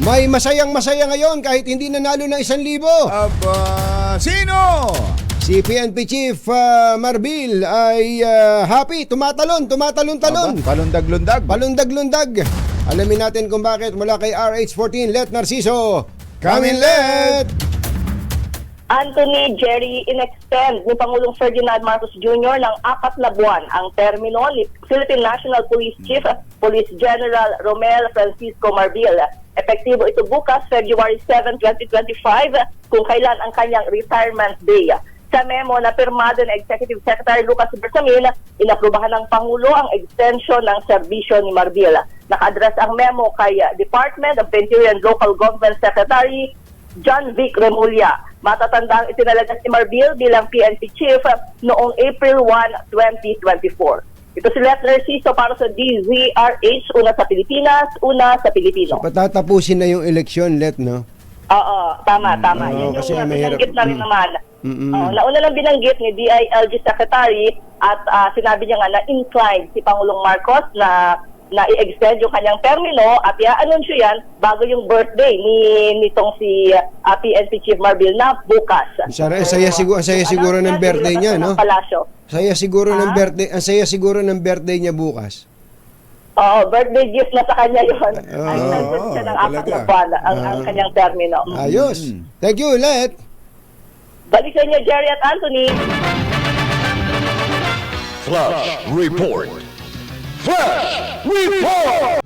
May masayang-masaya ngayon kahit hindi nanalo ng 1,000. Aba, sino? Si PNP Chief Marbil ay happy, tumatalon. Aba, palundag-lundag. Palundag-lundag. Alamin natin kung bakit mula kay RH14, Let Narciso. Come in, Let! Anthony Jerry, in-extend ni Pangulong Ferdinand Marcos Jr. ng 4 na buwan ang termino ni Philippine National Police Chief Police General Romel Francisco Marbil. Epektibo ito bukas, February 7, 2025, kung kailan ang kanyang retirement day. Sa memo na pirmado ng Executive Secretary Lucas Bersamin, inaprubahan ng Pangulo ang extension ng serbisyo ni Marbil. Naka-address ang memo kay Department of the Interior and Local Government Secretary John Vic Remulla. Matatandang itinalagas ni Marbil bilang PNP Chief noong April 1, 2024. Ito si Let Narciso para sa DZRH, una sa Pilipinas, una sa Pilipino. Patatapusin na yung eleksyon, Let, no? Oo, tama. Oo, Yan kasi yung mahirap. binanggit na rin naman. Nauna lang binanggit ni DILG Secretary at sinabi niya nga na inclined si Pangulong Marcos na i-extend yung kanyang termino at i-anunsyo yan bago yung birthday nitong si PNP Chief Marbil na bukas. Saya siguro ng birthday niya, no? Palasyo. Saya siguro ng birthday niya bukas. Oo, birthday gift na sa kanya yun. Ay, oo, siya ng 4 talaga. na buwan ang kanyang termino. Ayos. Thank you, Let. Balik sa inyo, Jerry at Anthony. Flash Report. Flash Report!